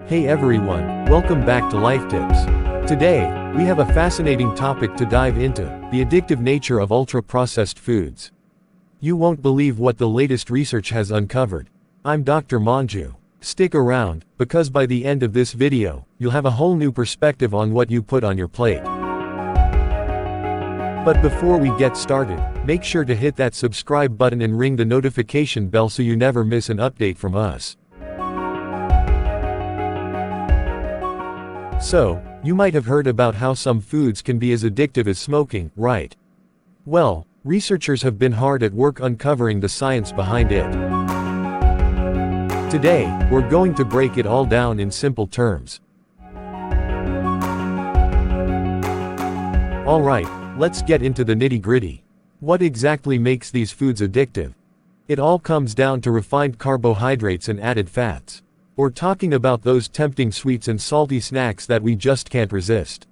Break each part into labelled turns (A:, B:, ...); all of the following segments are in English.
A: Hey everyone, welcome back to Life Tips. Today, we have a fascinating topic to dive into, the addictive nature of ultra-processed foods. You won't believe what the latest research has uncovered. I'm Dr. Manju. Stick around, because by the end of this video, you'll have a whole new perspective on what you put on your plate. But before we get started, make sure to hit that subscribe button and ring the notification bell so you never miss an update from us. So, you might have heard about how some foods can be as addictive as smoking, right? Well, researchers have been hard at work uncovering the science behind it. Today, we're going to break it all down in simple terms. Alright, let's get into the nitty-gritty. What exactly makes these foods addictive? It all comes down to refined carbohydrates and added fats. We're talking about those tempting sweets and salty snacks that we just can't resist.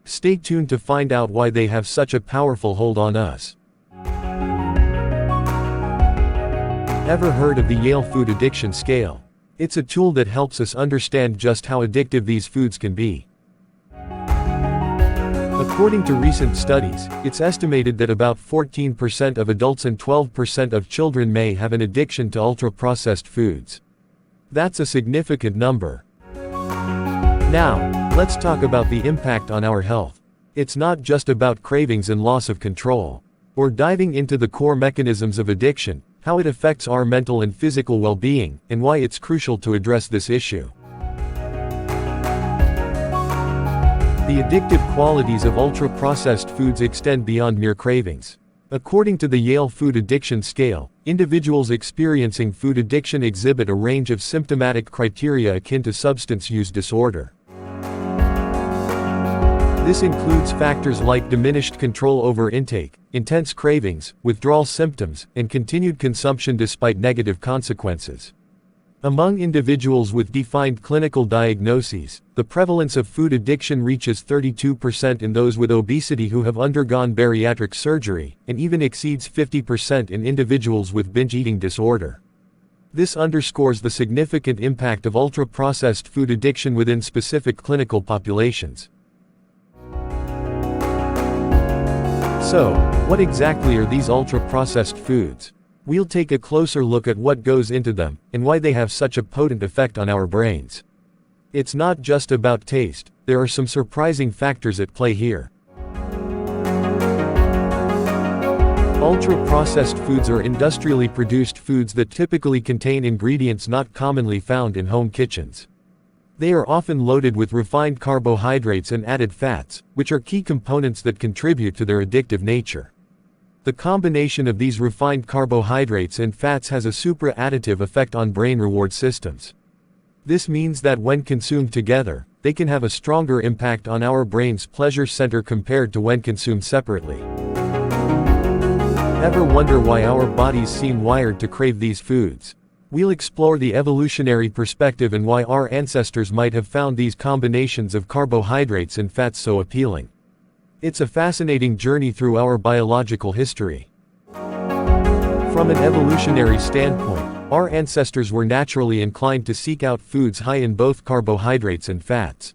A: Stay tuned to find out why they have such a powerful hold on us. Ever heard of the Yale Food Addiction Scale? It's a tool that helps us understand just how addictive these foods can be. According to recent studies, it's estimated that about 14% of adults and 12% of children may have an addiction to ultra-processed foods. That's a significant number. Now, let's talk about the impact on our health. It's not just about cravings and loss of control. We're diving into the core mechanisms of addiction, how it affects our mental and physical well-being, and why it's crucial to address this issue. The addictive qualities of ultra-processed foods extend beyond mere cravings. According to the Yale Food Addiction Scale, individuals experiencing food addiction exhibit a range of symptomatic criteria akin to substance use disorder. This includes factors like diminished control over intake, intense cravings, withdrawal symptoms, and continued consumption despite negative consequences. Among individuals with defined clinical diagnoses, the prevalence of food addiction reaches 32% in those with obesity who have undergone bariatric surgery, and even exceeds 50% in individuals with binge eating disorder. This underscores the significant impact of ultra-processed food addiction within specific clinical populations. So, what exactly are these ultra-processed foods? We'll take a closer look at what goes into them, and why they have such a potent effect on our brains. It's not just about taste, there are some surprising factors at play here. Ultra-processed foods are industrially produced foods that typically contain ingredients not commonly found in home kitchens. They are often loaded with refined carbohydrates and added fats, which are key components that contribute to their addictive nature. The combination of these refined carbohydrates and fats has a supra-additive effect on brain reward systems. This means that when consumed together, they can have a stronger impact on our brain's pleasure center compared to when consumed separately. Ever wonder why our bodies seem wired to crave these foods? We'll explore the evolutionary perspective and why our ancestors might have found these combinations of carbohydrates and fats so appealing. It's a fascinating journey through our biological history. From an evolutionary standpoint, our ancestors were naturally inclined to seek out foods high in both carbohydrates and fats.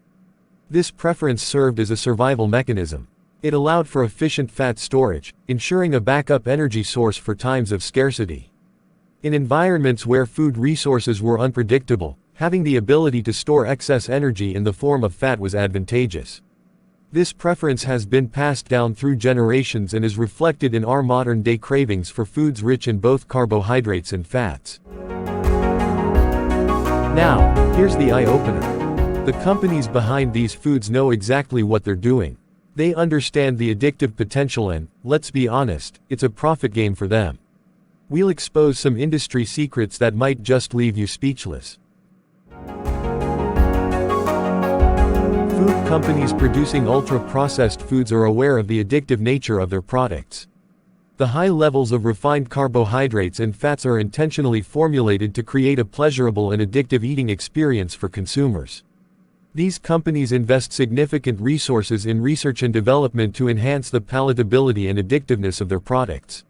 A: This preference served as a survival mechanism. It allowed for efficient fat storage, ensuring a backup energy source for times of scarcity. In environments where food resources were unpredictable, having the ability to store excess energy in the form of fat was advantageous. This preference has been passed down through generations and is reflected in our modern-day cravings for foods rich in both carbohydrates and fats. Now, here's the eye-opener. The companies behind these foods know exactly what they're doing. They understand the addictive potential and, let's be honest, it's a profit game for them. We'll expose some industry secrets that might just leave you speechless. Food companies producing ultra-processed foods are aware of the addictive nature of their products. The high levels of refined carbohydrates and fats are intentionally formulated to create a pleasurable and addictive eating experience for consumers. These companies invest significant resources in research and development to enhance the palatability and addictiveness of their products.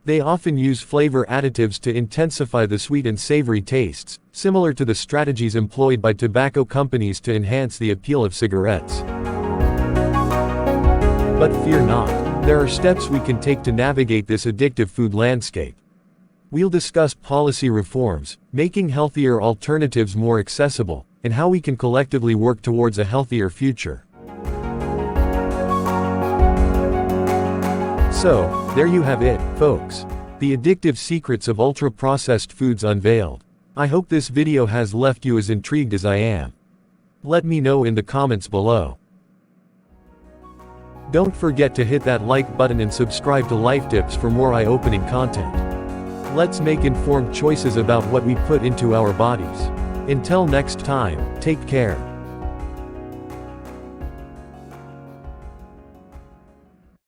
A: They often use flavor additives to intensify the sweet and savory tastes, similar to the strategies employed by tobacco companies to enhance the appeal of cigarettes. But fear not, there are steps we can take to navigate this addictive food landscape. We'll discuss policy reforms, making healthier alternatives more accessible, and how we can collectively work towards a healthier future. So, there you have it, folks. The addictive secrets of ultra-processed foods unveiled. I hope this video has left you as intrigued as I am. Let me know in the comments below. Don't forget to hit that like button and subscribe to Life Tips for more eye-opening content. Let's make informed choices about what we put into our bodies. Until next time, take care.